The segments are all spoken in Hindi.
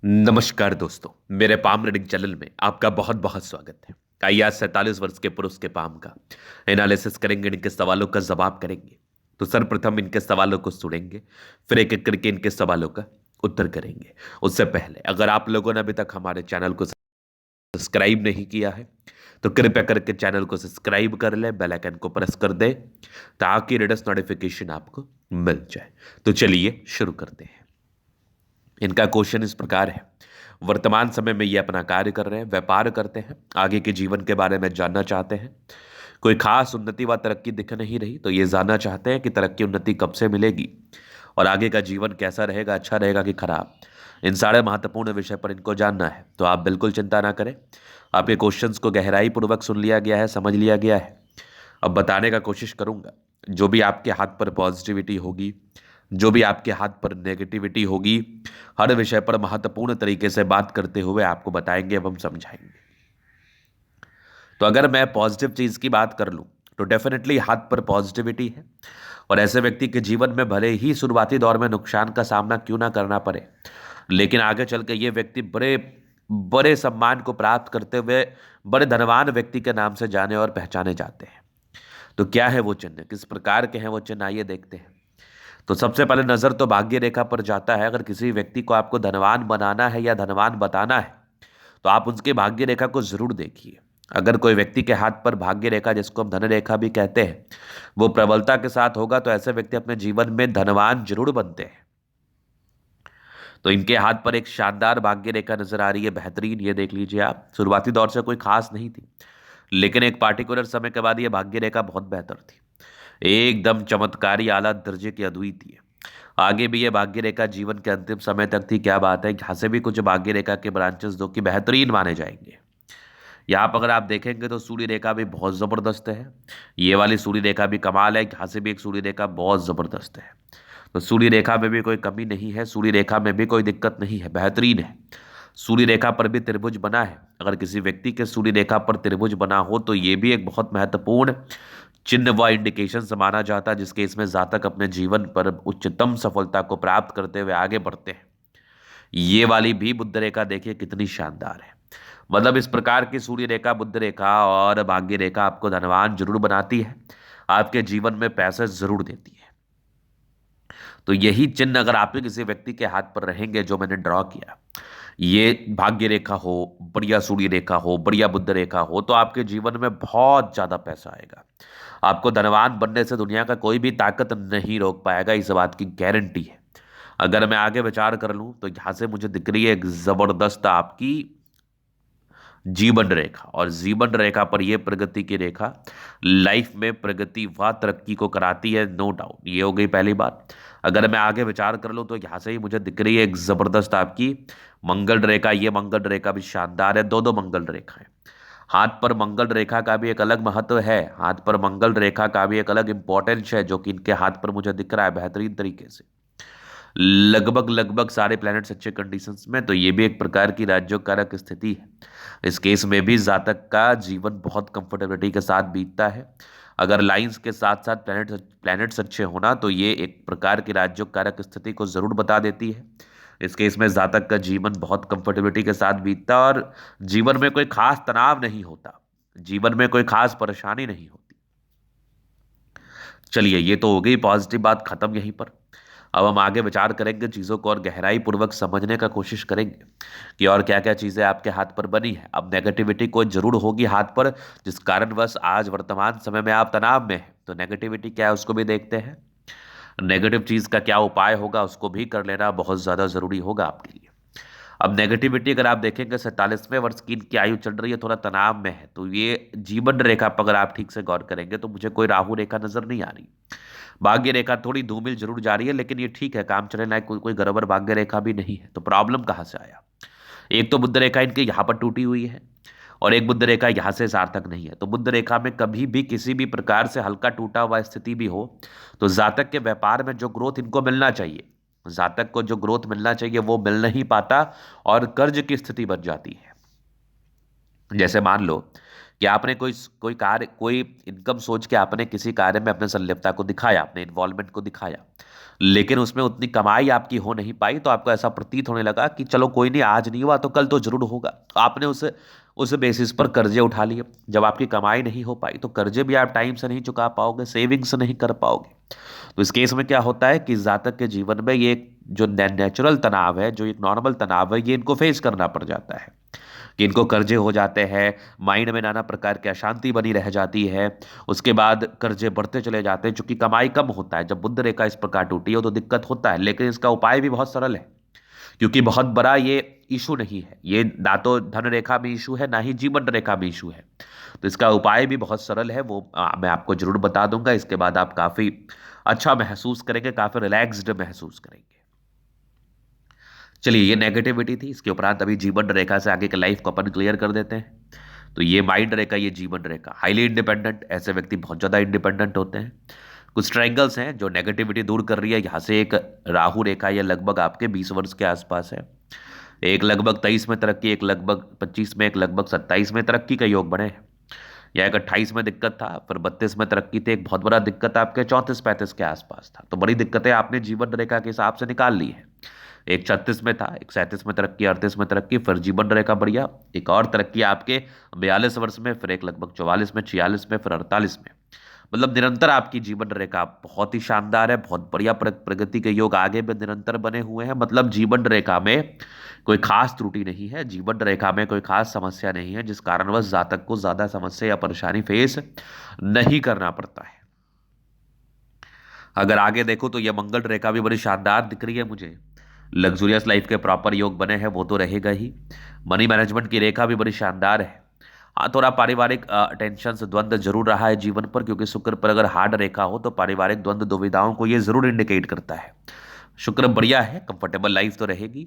नमस्कार दोस्तों, मेरे पाम रीडिंग चैनल में आपका बहुत बहुत स्वागत है। आइए आज 47 वर्ष के पुरुष के पाम का एनालिसिस करेंगे, इनके सवालों का जवाब करेंगे। तो सर्वप्रथम इनके सवालों को सुनेंगे, फिर एक एक करके इनके सवालों का उत्तर करेंगे। उससे पहले अगर आप लोगों ने अभी तक हमारे चैनल को सब्सक्राइब नहीं किया है तो कृपया करके चैनल को सब्सक्राइब कर ले, बेल आइकन को प्रेस कर दे ताकि लेटेस्ट नोटिफिकेशन आपको मिल जाए। तो चलिए शुरू करते हैं। इनका क्वेश्चन इस प्रकार है। वर्तमान समय में ये अपना कार्य कर रहे हैं, व्यापार करते हैं, आगे के जीवन के बारे में जानना चाहते हैं। कोई खास उन्नति व तरक्की दिख नहीं रही, तो ये जानना चाहते हैं कि तरक्की उन्नति कब से मिलेगी और आगे का जीवन कैसा रहेगा, अच्छा रहेगा कि खराब। इन सारे महत्वपूर्ण विषय पर इनको जानना है, तो आप बिल्कुल चिंता ना करें। आपके क्वेश्चंस को गहराई पूर्वक सुन लिया गया है, समझ लिया गया है। अब बताने का कोशिश करूंगा। जो भी आपके हाथ पर पॉजिटिविटी होगी, जो भी आपके हाथ पर नेगेटिविटी होगी, हर विषय पर महत्वपूर्ण तरीके से बात करते हुए आपको बताएंगे एवं समझाएंगे। तो अगर मैं पॉजिटिव चीज की बात कर लूं तो डेफिनेटली हाथ पर पॉजिटिविटी है और ऐसे व्यक्ति के जीवन में भले ही शुरुआती दौर में नुकसान का सामना क्यों ना करना पड़े, लेकिन आगे चल के ये व्यक्ति बड़े बड़े सम्मान को प्राप्त करते हुए बड़े धनवान व्यक्ति के नाम से जाने और पहचाने जाते हैं। तो क्या है वो चिन्ह, किस प्रकार के हैं वो चिन्ह, आइए देखते हैं। तो सबसे पहले नजर तो भाग्य रेखा पर जाता है। अगर किसी व्यक्ति को आपको धनवान बनाना है या धनवान बताना है तो आप उसके भाग्य रेखा को जरूर देखिए। अगर कोई व्यक्ति के हाथ पर भाग्य रेखा, जिसको हम धन रेखा भी कहते हैं, वो प्रबलता के साथ होगा तो ऐसे व्यक्ति अपने जीवन में धनवान जरूर बनते हैं। तो इनके हाथ पर एक शानदार भाग्य रेखा नजर आ रही है, बेहतरीन। ये देख लीजिए आप, शुरुआती दौर से कोई खास नहीं थी, लेकिन एक पार्टिकुलर समय के बाद ये भाग्य रेखा बहुत बेहतर थी, एकदम चमत्कारी आला दर्जे की, अद्वितीय। आगे भी ये भाग्य रेखा जीवन के अंतिम समय तक थी। क्या बात है, यहाँ से भी कुछ भाग्य रेखा के ब्रांचेस जो कि बेहतरीन माने जाएंगे। यहाँ पर अगर आप देखेंगे तो सूर्य रेखा भी बहुत ज़बरदस्त है। ये वाली सूर्य रेखा भी कमाल है, यहाँ से भी एक सूर्य रेखा बहुत ज़बरदस्त है। तो सूर्य रेखा में भी कोई कमी नहीं है, सूर्य रेखा में भी कोई दिक्कत नहीं है, बेहतरीन है। सूर्य रेखा पर भी त्रिभुज बना है। अगर किसी व्यक्ति के सूर्य रेखा पर त्रिभुज बना हो तो ये भी एक बहुत महत्वपूर्ण चिन्ह व इंडिकेशन से माना जाता है, जिसके इसमें जातक अपने जीवन पर उच्चतम सफलता को प्राप्त करते हुए आगे बढ़ते हैं। ये वाली भी बुध रेखा देखिए कितनी शानदार है। मतलब इस प्रकार की सूर्य रेखा, बुध रेखा और भाग्य रेखा आपको धनवान जरूर बनाती है, आपके जीवन में पैसे जरूर देती है। तो यही चिन्ह अगर आपके किसी व्यक्ति के हाथ पर रहेंगे, जो मैंने ड्रॉ किया, ये भाग्य रेखा हो, बढ़िया सूर्य रेखा हो, बढ़िया बुध रेखा हो, तो आपके जीवन में बहुत ज्यादा पैसा आएगा। आपको धनवान बनने से दुनिया का कोई भी ताकत नहीं रोक पाएगा, इस बात की गारंटी है। अगर मैं आगे विचार कर लूं तो यहां से मुझे दिख रही है एक जबरदस्त आपकी जीवन रेखा, और जीवन रेखा पर यह प्रगति की रेखा लाइफ में प्रगति व तरक्की को कराती है, नो डाउट। ये हो गई पहली बात। अगर मैं आगे विचार कर लूं तो यहां से ही मुझे दिख रही है एक जबरदस्त आपकी मंगल रेखा। ये मंगल रेखा भी शानदार है, दो दो मंगल रेखा है। हाथ पर मंगल रेखा का भी एक अलग महत्व है, हाथ पर मंगल रेखा का भी एक अलग इंपॉर्टेंस है, जो कि इनके हाथ पर मुझे दिख रहा है बेहतरीन तरीके से। लगभग लगभग सारे प्लैनेट्स अच्छे कंडीशंस में, तो ये भी एक प्रकार की राज्योकारक स्थिति है। इस केस में भी जातक का जीवन बहुत कंफर्टेबिलिटी के साथ बीतता है। अगर लाइंस के साथ साथ प्लैनेट्स अच्छे होना, तो ये एक प्रकार की राज्योकारक स्थिति को जरूर बता देती है। इस केस में जातक का जीवन बहुत कंफर्टेबिलिटी के साथ बीतता और जीवन में कोई खास तनाव नहीं होता, जीवन में कोई खास परेशानी नहीं होती। चलिए, ये तो हो गई पॉजिटिव बात, खत्म यहीं पर। अब हम आगे विचार करेंगे, चीज़ों को और गहराई पूर्वक समझने का कोशिश करेंगे कि और क्या क्या चीज़ें आपके हाथ पर बनी है। अब नेगेटिविटी कोई जरूर होगी हाथ पर, जिस कारणवश आज वर्तमान समय में आप तनाव में हैं। तो नेगेटिविटी क्या है उसको भी देखते हैं। नेगेटिव चीज़ का क्या उपाय होगा उसको भी कर लेना बहुत ज़्यादा ज़रूरी होगा आपके लिए। अब नेगेटिविटी अगर आप देखेंगे, 47वें वर्ष की इनकी आयु चल रही है, थोड़ा तनाव में है, तो ये जीवन रेखा पर अगर आप ठीक से गौर करेंगे तो मुझे कोई राहु रेखा नजर नहीं आ रही। भाग्य रेखा थोड़ी धूमिल जरूर जा रही है, लेकिन ये ठीक है, काम चलने लायक कोई कोई गड़बड़ भाग्य रेखा भी नहीं है। तो प्रॉब्लम कहाँ से आया? एक तो बुध रेखा इनके यहाँ पर टूटी हुई है और एक बुध रेखा यहाँ से सार्थक नहीं है। तो बुध रेखा में कभी भी किसी भी प्रकार से हल्का टूटा हुआ स्थिति भी हो तो जातक के व्यापार में जो ग्रोथ इनको मिलना चाहिए, जातक को जो ग्रोथ मिलना चाहिए वो मिल नहीं पाता और कर्ज की स्थिति बन जाती है। जैसे मान लो कि आपने कोई कोई कार्य, कोई इनकम सोच के आपने किसी कार्य में अपने संलिप्तता को दिखाया, अपने इन्वॉल्वमेंट को दिखाया, लेकिन उसमें उतनी कमाई आपकी हो नहीं पाई, तो आपको ऐसा प्रतीत होने लगा कि चलो कोई नहीं, आज नहीं हुआ तो कल तो जरूर होगा। आपने उस बेसिस पर कर्जे उठा लिए। जब आपकी कमाई नहीं हो पाई तो कर्जे भी आप टाइम से नहीं चुका पाओगे, सेविंग्स नहीं कर पाओगे। तो इस केस में क्या होता है कि जातक के जीवन में ये जो नेचुरल तनाव है, जो एक नॉर्मल तनाव है, ये इनको फेस करना पड़ जाता है कि इनको कर्जे हो जाते हैं, माइंड में नाना प्रकार की अशांति बनी रह जाती है। उसके बाद कर्जे बढ़ते चले जाते हैं, चूंकि कमाई कम होता है। जब बुध रेखा इस प्रकार टूटी हो तो दिक्कत होता है, लेकिन इसका उपाय भी बहुत सरल है, क्योंकि बहुत बड़ा ये इशू नहीं है। ये ना तो धन रेखा में इशू है, ना ही जीवन रेखा में इशू है। तो इसका उपाय भी बहुत सरल है, वो मैं आपको जरूर बता दूंगा। इसके बाद आप काफी अच्छा महसूस करेंगे, काफी रिलैक्स्ड महसूस करेंगे। चलिए, ये नेगेटिविटी थी। इसके उपरांत अभी जीवन रेखा से आगे के लाइफ को अपन क्लियर कर देते हैं। तो ये माइंड रेखा, ये जीवन रेखा, हाईली इंडिपेंडेंट। ऐसे व्यक्ति बहुत ज़्यादा इंडिपेंडेंट होते हैं। कुछ ट्रायंगल्स हैं जो नेगेटिविटी दूर कर रही है। यहाँ से एक राहु रेखा, ये लगभग आपके 20 वर्ष के आसपास है। एक लगभग 23 में तरक्की, एक लगभग 25 में, एक लगभग 27 में तरक्की का योग बने हैं। या एक 28 में दिक्कत था, फिर 32 में तरक्की थी। एक बहुत बड़ा दिक्कत आपके 34-35 के आसपास था। तो बड़ी दिक्कतें आपने जीवन रेखा के हिसाब से निकाल ली है। एक 36 में था, एक 37 में तरक्की, 38 में तरक्की, फिर जीवन रेखा बढ़िया। एक और तरक्की आपके 42 वर्ष में, फिर एक लगभग 44 में, 46 में, फिर 48 में। मतलब निरंतर आपकी जीवन रेखा बहुत ही शानदार है। बहुत बढ़िया प्रगति के योग आगे भी निरंतर बने हुए हैं। मतलब जीवन रेखा में कोई खास त्रुटि नहीं है, जीवन रेखा में कोई खास समस्या नहीं है, जिस कारणवश जातक को ज्यादा समस्या या परेशानी फेस नहीं करना पड़ता है। अगर आगे देखो तो यह मंगल रेखा भी बड़ी शानदार दिख रही है मुझे। लग्जूरियस लाइफ के प्रॉपर योग बने हैं, वो तो रहेगा ही। मनी मैनेजमेंट की रेखा भी बड़ी शानदार है। हाँ, थोड़ा पारिवारिक टेंशन से द्वंद्व जरूर रहा है जीवन पर, क्योंकि शुक्र पर अगर हार्ड रेखा हो तो पारिवारिक द्वंद्व दुविधाओं को ये जरूर इंडिकेट करता है। शुक्र बढ़िया है, कंफर्टेबल लाइफ तो रहेगी।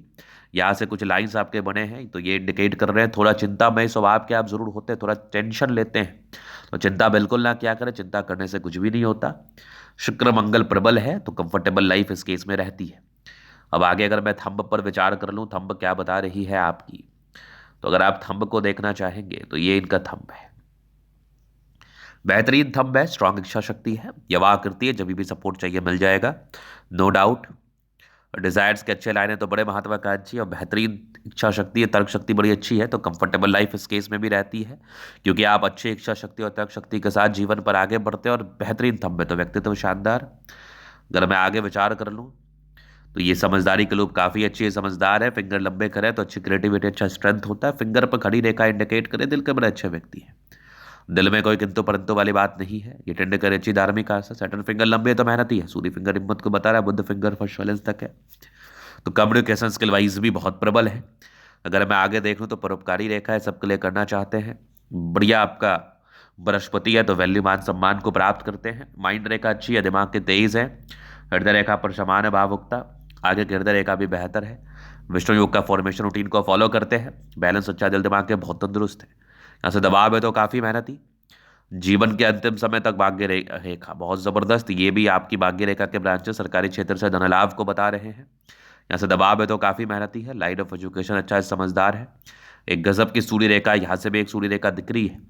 यहाँ से कुछ लाइंस आपके बने हैं तो ये इंडिकेट कर रहे हैं थोड़ा चिंतामय स्वभाव के आप जरूर होते हैं, थोड़ा टेंशन लेते हैं। तो चिंता बिल्कुल ना क्या करें, चिंता करने से कुछ भी नहीं होता। शुक्र मंगल प्रबल है तो कंफर्टेबल लाइफ इस केस में रहती है। अब आगे अगर मैं थंब पर विचार कर लूँ, थंब क्या बता रही है आपकी, तो अगर आप थंब को देखना चाहेंगे तो ये इनका थंब है। बेहतरीन थंब है, स्ट्रांग इच्छा शक्ति है, यवा आकृति है, जब भी सपोर्ट चाहिए मिल जाएगा, नो डाउट। डिजायर्स के अच्छे लाइन है तो बड़े महत्वाकांक्षी, और बेहतरीन इच्छा शक्ति है, तर्क शक्ति बड़ी अच्छी है, तो कंफर्टेबल लाइफ इस केस में भी रहती है, क्योंकि आप अच्छी इच्छा शक्ति और तर्क शक्ति के साथ जीवन पर आगे बढ़ते हैं। और बेहतरीन थंब है तो व्यक्तित्व शानदार। अगर मैं आगे विचार कर लूँ तो ये समझदारी के लोग काफ़ी अच्छी है, समझदार है, फिंगर लंबे करे तो अच्छी क्रिएटिविटी, अच्छा स्ट्रेंथ होता है। फिंगर पर खड़ी रेखा इंडिकेट करे दिल के बड़े अच्छे व्यक्ति है। दिल में कोई किंतु परंतु वाली बात नहीं है। ये टेंड करे अच्छी धार्मिक आस्था। सैटर्न फिंगर लंबे तो मेहनती है। सूर्य फिंगर हिम्मत को बता रहा है। बुध फिंगर फर्स्ट बैलेंस तक है। तो कम्युनिकेशन स्किल वाइज भी बहुत प्रबल है। अगर मैं आगे देख लूँ तो परोपकारी रेखा है, सबके लिए करना चाहते हैं। बढ़िया आपका बृहस्पति है तो वैल्यू मान सम्मान को प्राप्त करते हैं। माइंड रेखा अच्छी है, दिमाग के तेज है। हृदय रेखा पर समान है भावुकता। आगे की हृदय रेखा भी बेहतर है। विष्णु योग का फॉर्मेशन रूटीन को फॉलो करते हैं। बैलेंस अच्छा, दिल दिमाग के बहुत तंदुरुस्त है। यहाँ से दबाव है तो काफ़ी मेहनती। जीवन के अंतिम समय तक भाग्य रेखा बहुत जबरदस्त। ये भी आपकी भाग्य रेखा के ब्रांचेस सरकारी क्षेत्र से धन लाभ को बता रहे हैं। यहाँ से दबाव है तो काफ़ी मेहनती है। लाइट ऑफ एजुकेशन अच्छा है, समझदार है। एक गजब की सूर्य रेखा, यहाँ से भी एक सूर्य रेखा दिख रही है।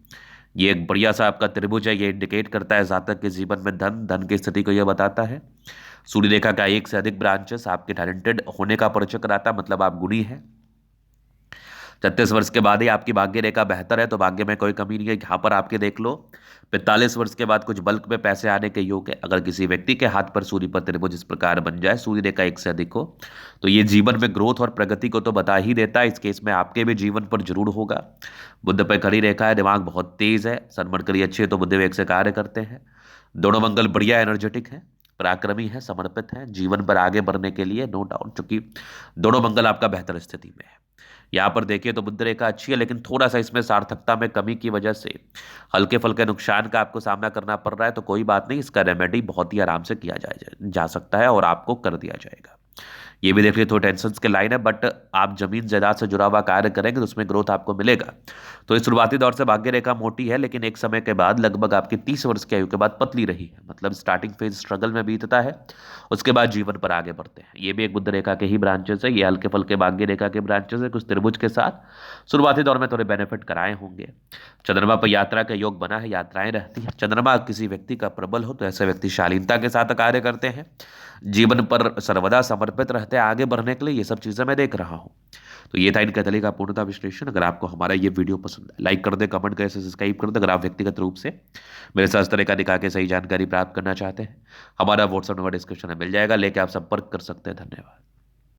ये एक बढ़िया सा आपका त्रिभुज है। ये इंडिकेट करता है जातक के जीवन में धन की स्थिति को यह बताता है। सूर्य रेखा का एक से अधिक ब्रांचेस आपके टैलेंटेड होने का परिचय कराता है, मतलब आप गुणी हैं। 36 वर्ष के बाद ही आपकी भाग्य रेखा बेहतर है, तो भाग्य में कोई कमी नहीं है। यहाँ पर आपके देख लो 45 वर्ष के बाद कुछ बल्क में पैसे आने के योग है। अगर किसी व्यक्ति के हाथ पर सूर्य पर त्रिभुज इस प्रकार बन जाए, सूर्य रेखा एक से अधिक हो, तो ये जीवन में ग्रोथ और प्रगति को तो बता ही देता है। इस केस में आपके भी जीवन पर जरूर होगा। बुध पर खड़ी रेखा है, दिमाग बहुत तेज है, सनमन करी अच्छी है तो बुद्ध वेग से कार्य करते हैं। दोनों मंगल बढ़िया एनर्जेटिक है, पराक्रमी है, समर्पित है जीवन पर आगे बढ़ने के लिए, नो डाउट। चूंकि दोनों मंगल आपका बेहतर स्थिति में है। यहाँ पर देखिए तो बुध रेखा अच्छी है, लेकिन थोड़ा सा इसमें सार्थकता में कमी की वजह से हल्के फुल्के नुकसान का आपको सामना करना पड़ रहा है। तो कोई बात नहीं, इसका रेमेडी बहुत ही आराम से किया जा सकता है और आपको कर दिया जाएगा। ये भी देख लीजिए, थोड़ी टेंशन के लाइन है, बट आप जमीन जायदाद से जुड़ा हुआ कार्य करेंगे तो उसमें ग्रोथ आपको मिलेगा। तो इस शुरुआती दौर से भाग्य रेखा मोटी है, लेकिन एक समय के बाद लगभग आपकी 30 वर्ष की आयु के बाद पतली रही है। मतलब स्टार्टिंग फेज स्ट्रगल में बीतता है, उसके बाद जीवन पर आगे बढ़ते हैं। ये भी एक बुध रेखा के ही ब्रांचेस है, ये हल्के फुल्के भाग्य रेखा के ब्रांचेस है, कुछ त्रिभुज के साथ शुरुआती दौर में थोड़े बेनिफिट कराए होंगे। चंद्रमा पर यात्रा का योग बना है, यात्राएं रहती है। चंद्रमा किसी व्यक्ति का प्रबल हो तो ऐसे व्यक्ति शालीनता के साथ कार्य करते हैं, जीवन पर सर्वदा समर्पित रहते हैं आगे बढ़ने के लिए। ये सब चीजें मैं देख रहा हूँ। तो ये था इनका तले का पूर्णता विश्लेषण। अगर आपको हमारा ये वीडियो पसंद है, लाइक कर दे, कमेंट करें, सब्सक्राइब कर दे। अगर आप व्यक्तिगत रूप से मेरे साथ इस तरह का दिखा के सही जानकारी प्राप्त करना चाहते हैं, हमारा व्हाट्सएप नंबर डिस्क्रिप्शन में मिल जाएगा, लेके आप संपर्क कर सकते हैं। धन्यवाद।